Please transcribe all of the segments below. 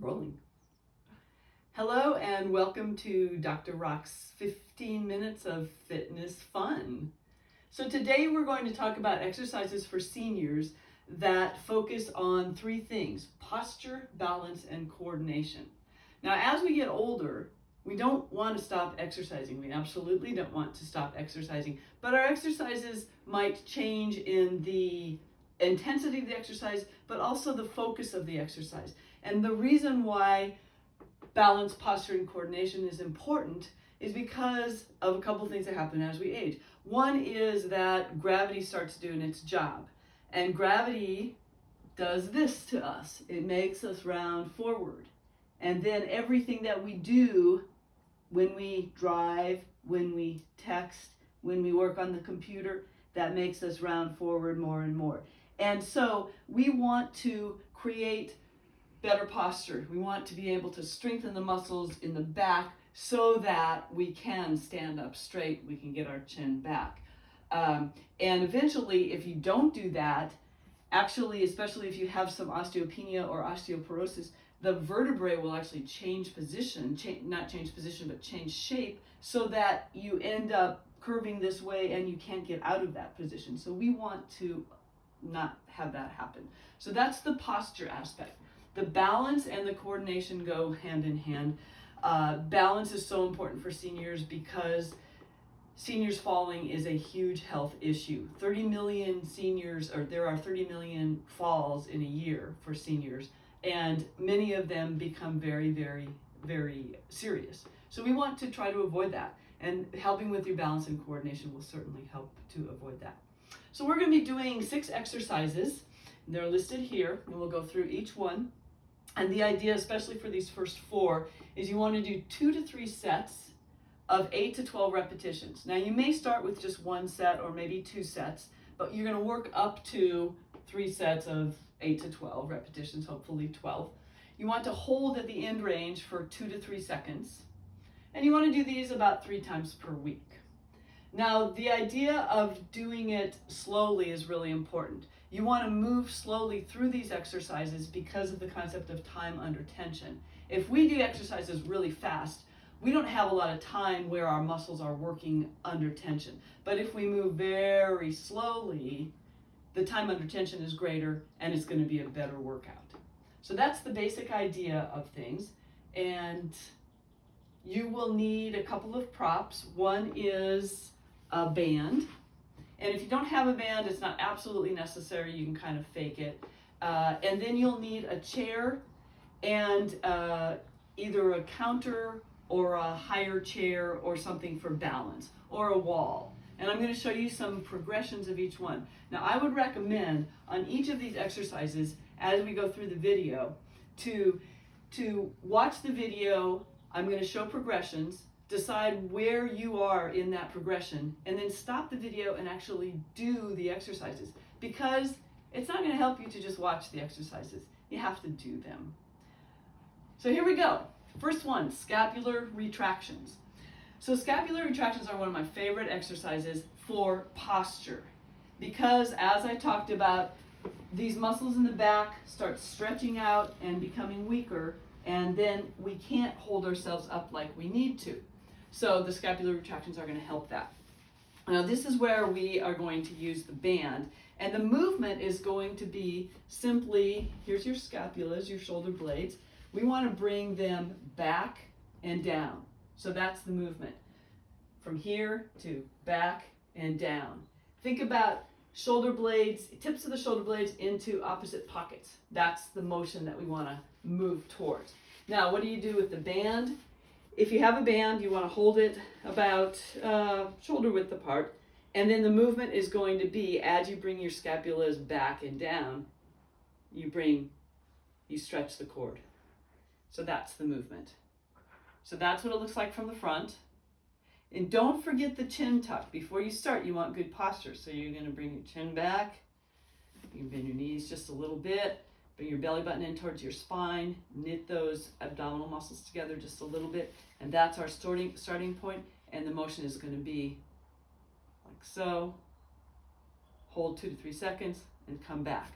Rolling. Hello and welcome to Dr. Rock's 15 minutes of fitness fun. So today we're going to talk about exercises for seniors that focus on three things: posture, balance, and coordination. Now, as we get older, we don't want to stop exercising. We absolutely don't want to stop exercising, but our exercises might change in the intensity of the exercise, but also the focus of the exercise. And the reason why balance, posture, and coordination is important is because of a couple things that happen as we age. One is that gravity starts doing its job, and gravity does this to us. It makes us round forward. And then everything that we do when we drive, when we text, when we work on the computer, that makes us round forward more and more. And so we want to create better posture. We want to be able to strengthen the muscles in the back so that we can stand up straight, we can get our chin back. And eventually, if you don't do that, actually, especially if you have some osteopenia or osteoporosis, the vertebrae will actually change position, not change position, but change shape, so that you end up curving this way and you can't get out of that position. So we want to not have that happen. So that's the posture aspect. The balance and the coordination go hand in hand. Balance is so important for seniors because seniors falling is a huge health issue. 30 million seniors, or there are 30 million falls in a year for seniors, and many of them become very, very, very serious. So we want to try to avoid that, and helping with your balance and coordination will certainly help to avoid that. So we're going to be doing 6 exercises. They're listed here, and we'll go through each one. And the idea, especially for these first 4, is you want to do 2 to 3 sets of 8 to 12 repetitions. Now you may start with just 1 set or maybe 2 sets, but you're going to work up to 3 sets of 8 to 12 repetitions, hopefully 12. You want to hold at the end range for 2 to 3 seconds. And you want to do these about 3 times per week. Now, the idea of doing it slowly is really important. You want to move slowly through these exercises because of the concept of time under tension. If we do exercises really fast, we don't have a lot of time where our muscles are working under tension. But if we move very slowly, the time under tension is greater and it's going to be a better workout. So that's the basic idea of things. And you will need a couple of props. One is a band. And if you don't have a band, it's not absolutely necessary. You can kind of fake it. And then you'll need a chair and either a counter or a higher chair or something for balance, or a wall. And I'm going to show you some progressions of each one. Now, I would recommend on each of these exercises, as we go through the video, to watch the video. I'm going to show progressions, decide where you are in that progression, and then stop the video and actually do the exercises, because it's not going to help you to just watch the exercises. You have to do them. So here we go. First one, scapular retractions. So scapular retractions are one of my favorite exercises for posture, because as I talked about, these muscles in the back start stretching out and becoming weaker, and then we can't hold ourselves up like we need to. So the scapular retractions are going to help that. Now this is where we are going to use the band, and the movement is going to be simply, here's your scapulas, your shoulder blades. We want to bring them back and down. So that's the movement. From here to back and down. Think about shoulder blades, tips of the shoulder blades into opposite pockets. That's the motion that we want to move towards. Now, what do you do with the band? If you have a band, you want to hold it about shoulder width apart. And then the movement is going to be, as you bring your scapulas back and down, you stretch the cord. So that's the movement. So that's what it looks like from the front. And don't forget the chin tuck. Before you start, you want good posture. So you're going to bring your chin back. You can bend your knees just a little bit. Bring your belly button in towards your spine. Knit those abdominal muscles together just a little bit. And that's our starting point. And the motion is going to be like so. Hold 2 to 3 seconds and come back.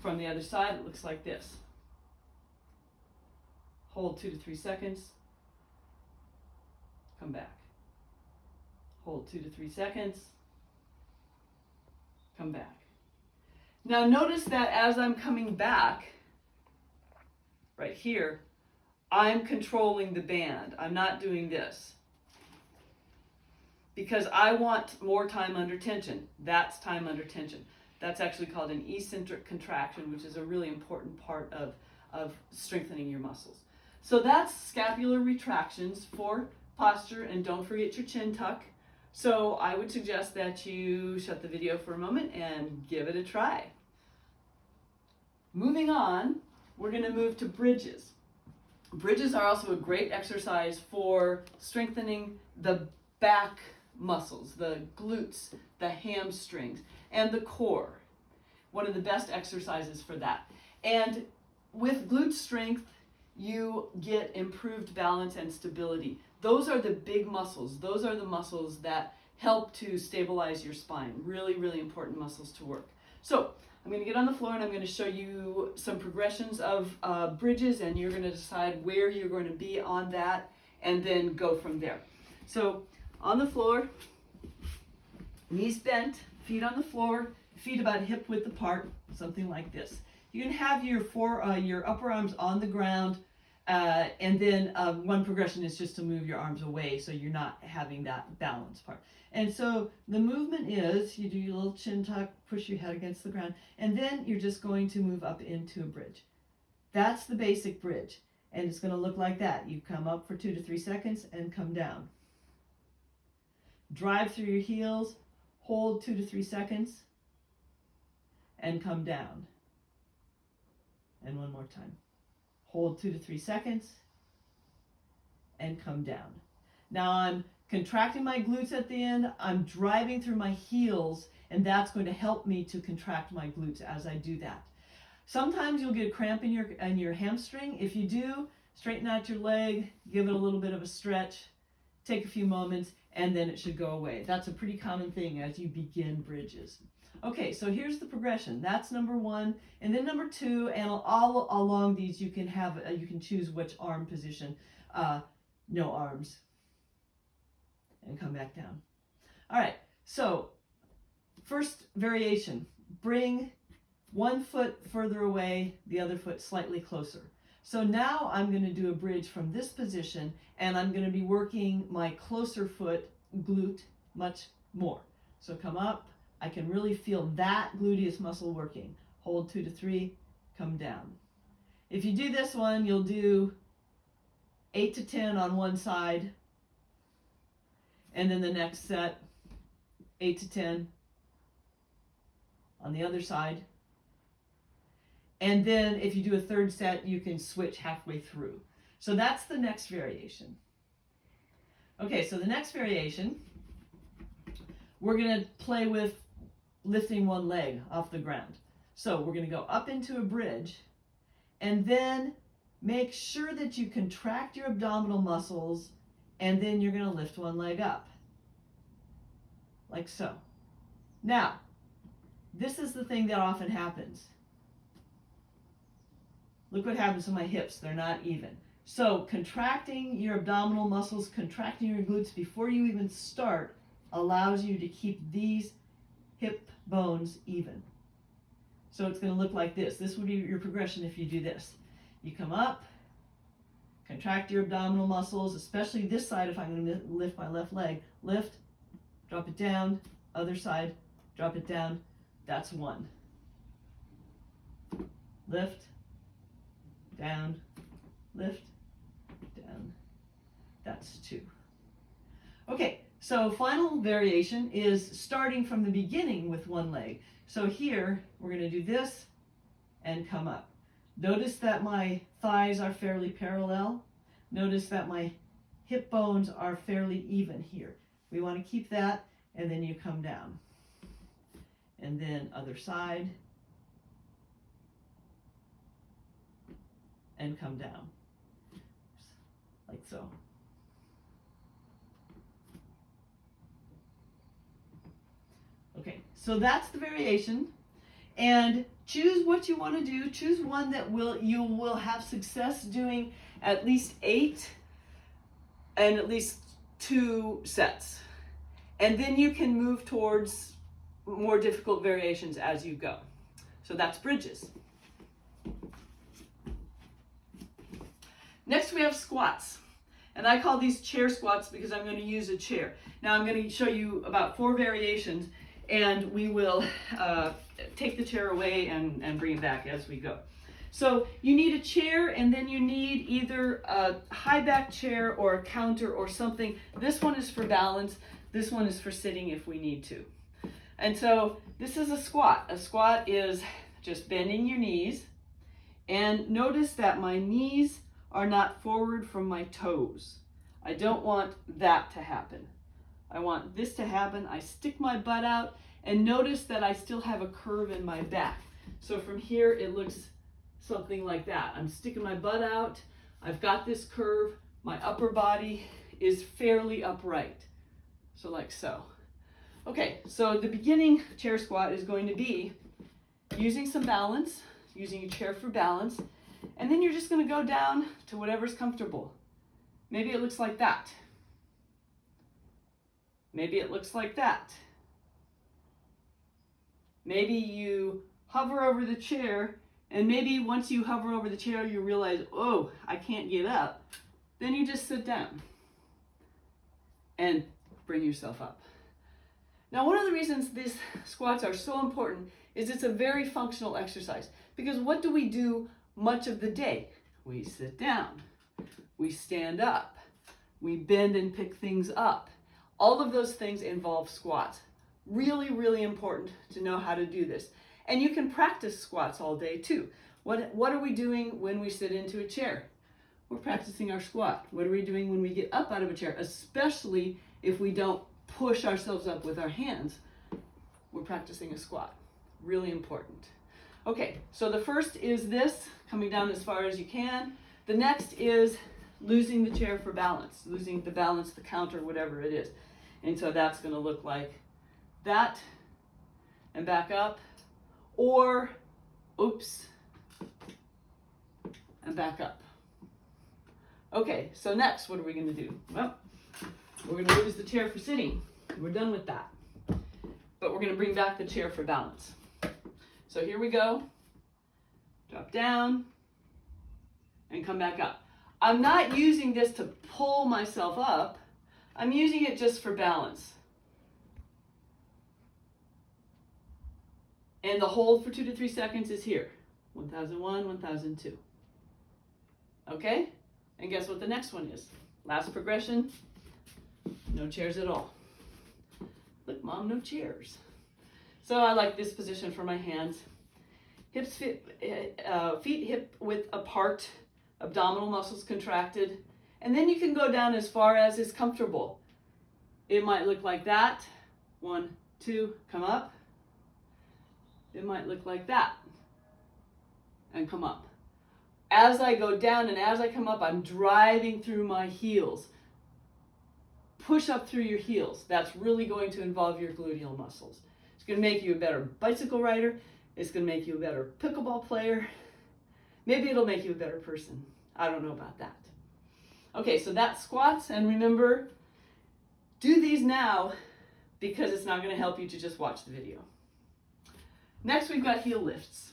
From the other side, it looks like this. hold 2 to 3 seconds, come back. Hold 2 to 3 seconds, come back. Now notice that as I'm coming back, right here, I'm controlling the band. I'm not doing this. Because I want more time under tension. That's time under tension. That's actually called an eccentric contraction, which is a really important part of strengthening your muscles. So that's scapular retractions for posture, and don't forget your chin tuck. So I would suggest that you shut the video for a moment and give it a try. Moving on, we're going to move to bridges. Bridges are also a great exercise for strengthening the back muscles, the glutes, the hamstrings, and the core. One of the best exercises for that. And with glute strength, you get improved balance and stability. Those are the big muscles. Those are the muscles that help to stabilize your spine. Really, really important muscles to work. So I'm going to get on the floor and I'm going to show you some progressions of bridges, and you're going to decide where you're going to be on that and then go from there. So on the floor, knees bent, feet on the floor, feet about hip width apart, something like this. You can have your upper arms on the ground, and then one progression is just to move your arms away so you're not having that balance part. And so the movement is, you do your little chin tuck, push your head against the ground, and then you're just going to move up into a bridge. That's the basic bridge, and it's going to look like that. You come up for 2 to 3 seconds and come down. Drive through your heels, hold 2 to 3 seconds, and come down. And one more time. Hold 2 to 3 seconds, and come down. Now I'm contracting my glutes at the end. I'm driving through my heels, and that's going to help me to contract my glutes as I do that. Sometimes you'll get a cramp in your hamstring. If you do, straighten out your leg, give it a little bit of a stretch, take a few moments, and then it should go away. That's a pretty common thing as you begin bridges. Okay, so here's the progression. That's number 1, and then number 2, and all along these you can choose which arm position. No arms, and come back down. All right, so first variation, bring one foot further away, the other foot slightly closer. So now I'm going to do a bridge from this position, and I'm going to be working my closer foot glute much more. So come up. I can really feel that gluteus muscle working. Hold 2 to 3, come down. If you do this one, you'll do 8 to 10 on one side, and then the next set, 8 to 10 on the other side. And then if you do a third set, you can switch halfway through. So that's the next variation. Okay, so the next variation, we're going to play with lifting one leg off the ground. So we're going to go up into a bridge, and then make sure that you contract your abdominal muscles, and then you're going to lift one leg up, like so. Now, this is the thing that often happens. Look what happens to my hips. They're not even. So contracting your abdominal muscles, contracting your glutes before you even start allows you to keep these hip bones even. So it's going to look like this. This would be your progression if you do this. You come up, contract your abdominal muscles, especially this side if I'm going to lift my left leg. Lift, drop it down, other side, drop it down. That's 1. Lift, down, lift, down. That's 2. Okay, so final variation is starting from the beginning with one leg. So here, we're going to do this and come up. Notice that my thighs are fairly parallel. Notice that my hip bones are fairly even here. We want to keep that, and then you come down. And then other side, and come down, like so. Okay, so that's the variation. And choose what you want to do. Choose one that you will have success doing at least 8 and at least 2 sets. And then you can move towards more difficult variations as you go. So that's bridges. Next we have squats. And I call these chair squats because I'm going to use a chair. Now I'm going to show you about 4 variations, and we will take the chair away and bring it back as we go. So you need a chair, and then you need either a high back chair or a counter or something. This one is for balance. This one is for sitting if we need to. And so this is a squat. A squat is just bending your knees. And notice that my knees are not forward from my toes. I don't want that to happen. I want this to happen. I stick my butt out, and notice that I still have a curve in my back. So from here it looks something like that. I'm sticking my butt out. I've got this curve. My upper body is fairly upright. So like so. Okay, so the beginning chair squat is going to be using some balance, using a chair for balance, and then you're just going to go down to whatever's comfortable. Maybe it looks like that. Maybe it looks like that. Maybe you hover over the chair, and maybe once you hover over the chair, you realize, oh, I can't get up. Then you just sit down and bring yourself up. Now, one of the reasons these squats are so important is it's a very functional exercise. Because what do we do much of the day? We sit down, we stand up, we bend and pick things up. All of those things involve squats. Really, really important to know how to do this. And you can practice squats all day too. What are we doing when we sit into a chair? We're practicing our squat. What are we doing when we get up out of a chair? Especially if we don't push ourselves up with our hands. We're practicing a squat. Really important. Okay, so the first is this, coming down as far as you can. The next is losing the chair for balance, losing the balance, the counter, whatever it is. And so that's going to look like that, and back up, or, oops, and back up. Okay, so next, what are we going to do? Well, we're going to lose the chair for sitting. We're done with that. But we're going to bring back the chair for balance. So here we go. Drop down and come back up. I'm not using this to pull myself up. I'm using it just for balance. And the hold for 2 to 3 seconds is here. 1001, 1002. Okay? And guess what the next one is? Last progression. No chairs at all. Look, Mom, no chairs. So I like this position for my hands. Hips, feet hip width apart, abdominal muscles contracted. And then you can go down as far as is comfortable. It might look like that. 1, 2, come up. It might look like that. And come up. As I go down and as I come up, I'm driving through my heels. Push up through your heels. That's really going to involve your gluteal muscles. It's going to make you a better bicycle rider. It's going to make you a better pickleball player. Maybe it'll make you a better person. I don't know about that. Okay, so that's squats. And remember, do these now because it's not going to help you to just watch the video. Next, we've got heel lifts.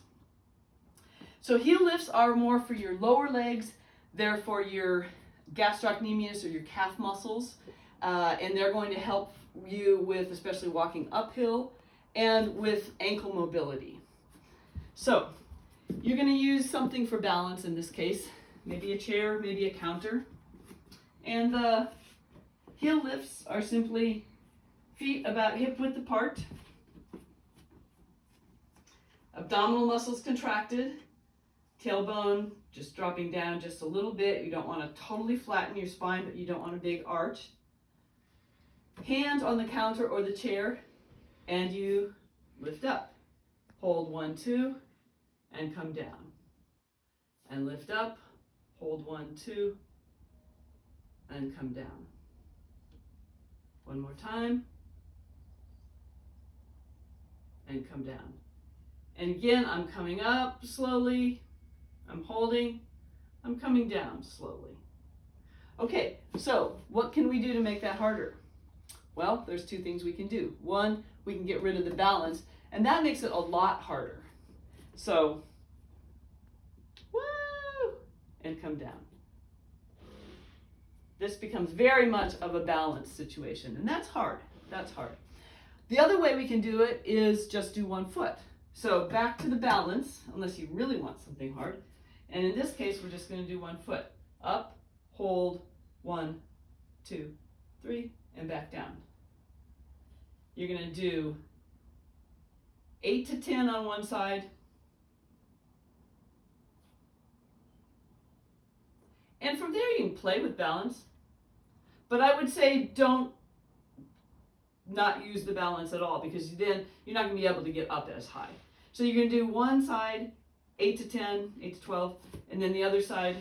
So heel lifts are more for your lower legs. They're for your gastrocnemius or your calf muscles. And they're going to help you with especially walking uphill and with ankle mobility. So you're going to use something for balance in this case, maybe a chair, maybe a counter. And the heel lifts are simply feet about hip width apart, abdominal muscles contracted, tailbone just dropping down just a little bit. You don't want to totally flatten your spine, but you don't want a big arch. Hands on the counter or the chair, and you lift up. Hold 1, 2, and come down. And lift up, hold 1, 2, and come down. One more time. And come down. And again, I'm coming up slowly, I'm holding, I'm coming down slowly. Okay, so what can we do to make that harder? Well, there's two things we can do. One, we can get rid of the balance, and that makes it a lot harder. So, woo, and come down. This becomes very much of a balance situation, and that's hard. That's hard. The other way we can do it is just do one foot. So back to the balance, unless you really want something hard. And in this case, we're just going to do one foot. Up, hold, 1, 2, 3, and back down. You're going to do 8 to 10 on one side, and from there you can play with balance. But I would say don't not use the balance at all, because then you're not going to be able to get up as high. So you're going to do one side 8 to 10, 8 to 12, and then the other side.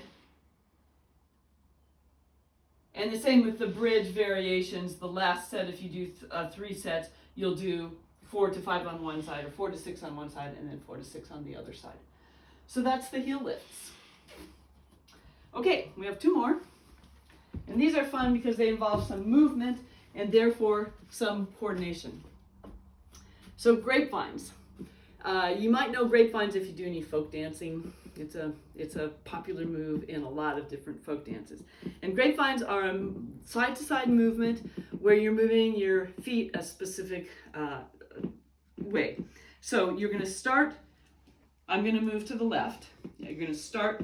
And the same with the bridge variations. The last set, if you do 3 sets, you'll do 4 to 5 on one side, or 4 to 6 on one side, and then 4 to 6 on the other side. So that's the heel lifts. Okay, we have 2 more. And these are fun because they involve some movement and therefore some coordination. So grapevines. You might know grapevines if you do any folk dancing. It's a popular move in a lot of different folk dances. And grapevines are a side-to-side movement where you're moving your feet a specific way. So you're going to start, I'm going to move to the left. You're going to start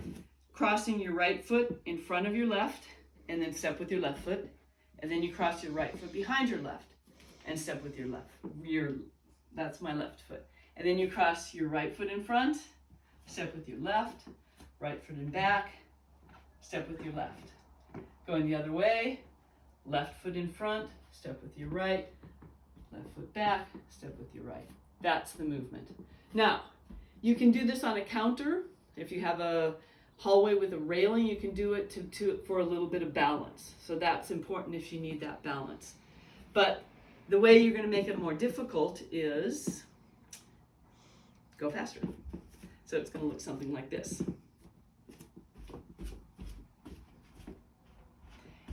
crossing your right foot in front of your left, and then step with your left foot. And then you cross your right foot behind your left and step with your left. That's my left foot. And then you cross your right foot in front, step with your left, right foot in back, step with your left. Going the other way, left foot in front, step with your right, left foot back, step with your right. That's the movement. Now, you can do this on a counter. If you have a hallway with a railing, you can do it for a little bit of balance. So that's important if you need that balance. But the way you're going to make it more difficult is go faster. So it's going to look something like this.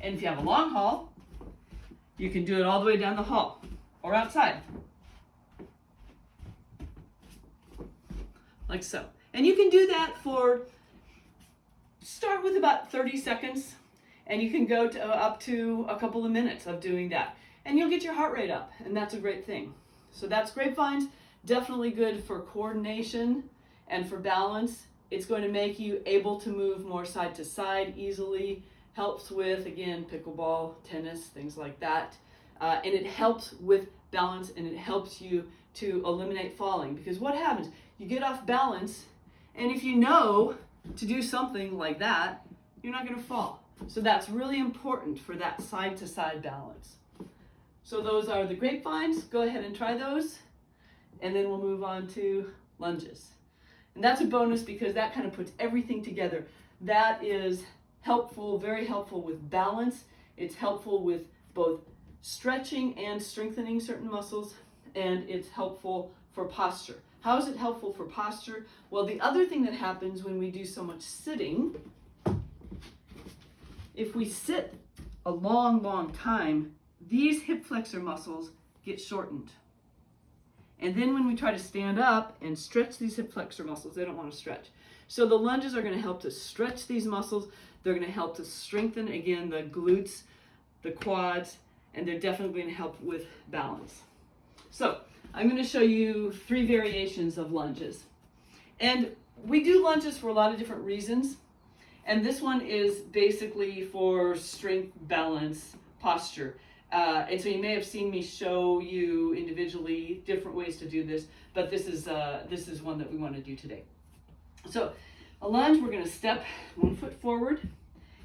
And if you have a long hall, you can do it all the way down the hall or outside. Like so. And you can do that start with about 30 seconds, and you can go up to a couple of minutes of doing that. And you'll get your heart rate up, and that's a great thing. So that's grapevines. Definitely good for coordination and for balance. It's going to make you able to move more side to side easily. Helps with, again, pickleball, tennis, things like that. And it helps with balance, and it helps you to eliminate falling. Because what happens? You get off balance, and if you know to do something like that, you're not going to fall. So that's really important for that side to side balance. So those are the grapevines. Go ahead and try those. And then we'll move on to lunges. And that's a bonus because that kind of puts everything together. That is helpful, very helpful with balance. It's helpful with both stretching and strengthening certain muscles, and it's helpful for posture. How is it helpful for posture? Well, the other thing that happens when we do so much sitting, if we sit a long, long time, these hip flexor muscles get shortened. And then when we try to stand up and stretch these hip flexor muscles, they don't want to stretch. So the lunges are going to help to stretch these muscles. They're going to help to strengthen, again, the glutes, the quads, and they're definitely going to help with balance. So I'm going to show you 3 variations of lunges. And we do lunges for a lot of different reasons. And this one is basically for strength, balance, posture. And so you may have seen me show you individually different ways to do this, but this is one that we want to do today. So a lunge, we're going to step 1 foot forward,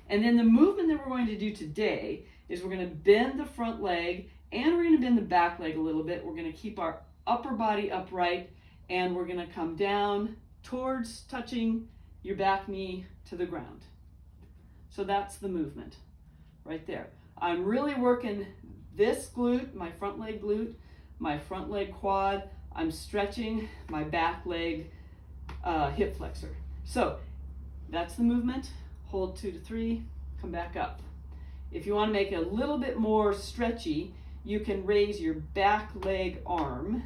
and then the movement that we're going to do today is we're going to bend the front leg and we're going to bend the back leg a little bit. We're going to keep our upper body upright, and we're going to come down towards touching your back knee to the ground. So that's the movement right there. I'm really working this glute, my front leg quad. I'm stretching my back leg hip flexor. So that's the movement. Hold 2 to 3, come back up. If you want to make it a little bit more stretchy, you can raise your back leg arm,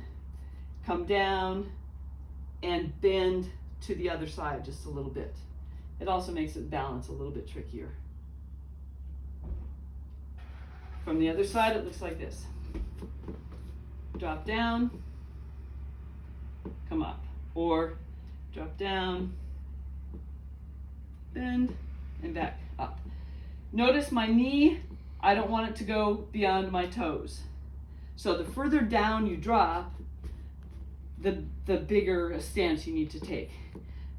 come down, and bend to the other side just a little bit. It also makes it balance a little bit trickier. From the other side, it looks like this. Drop down, come up, or drop down, bend, and back up. Notice my knee, I don't want it to go beyond my toes. So the further down you drop, the bigger a stance you need to take.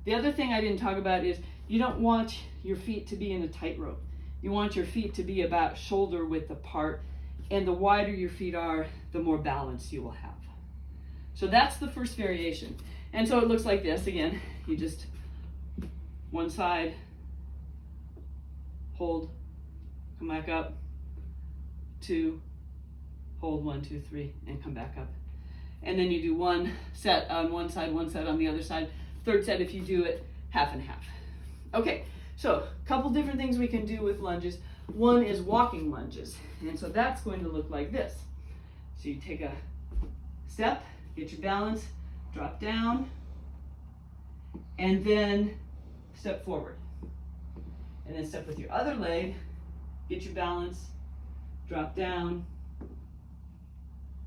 The other thing I didn't talk about is you don't want your feet to be in a tightrope. You want your feet to be about shoulder width apart, and the wider your feet are, the more balance you will have. So that's the first variation. And so it looks like this. Again, you just one side, hold, come back up, 2, hold 1, 2, 3, and come back up. And then you do one set on one side, one set on the other side. Third set if you do it half and half. Okay, so a couple different things we can do with lunges. One is walking lunges. And so that's going to look like this. So you take a step, get your balance, drop down, and then step forward. And then step with your other leg, get your balance, drop down,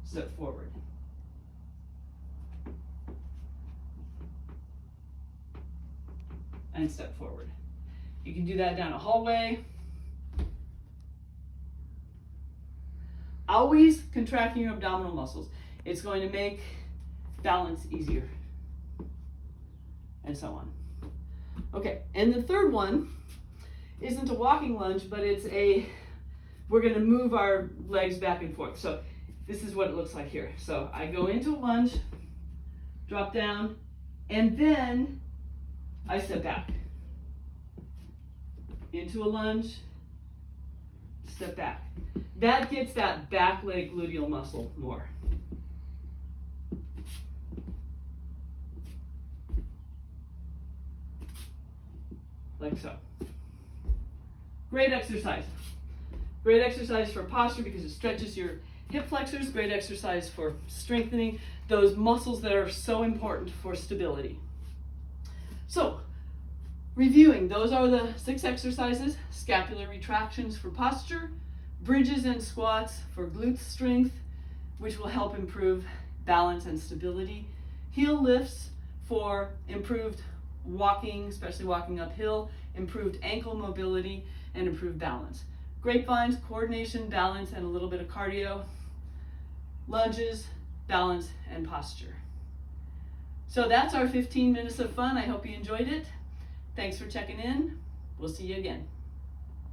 step forward. And step forward. You can do that down a hallway. Always contracting your abdominal muscles. It's going to make balance easier. And so on. Okay, and the third one isn't a walking lunge, but we're going to move our legs back and forth. So this is what it looks like here. So I go into a lunge, drop down, and then I step back. Into a lunge, step back. That gets that back leg gluteal muscle more. Like so. Great exercise. Great exercise for posture because it stretches your hip flexors. Great exercise for strengthening those muscles that are so important for stability. So, reviewing, those are the 6 exercises: scapular retractions for posture, bridges and squats for glute strength, which will help improve balance and stability, heel lifts for improved walking, especially walking uphill, improved ankle mobility, and improved balance. Grapevines, coordination, balance, and a little bit of cardio. Lunges, balance, and posture. So that's our 15 minutes of fun. I hope you enjoyed it. Thanks for checking in. We'll see you again.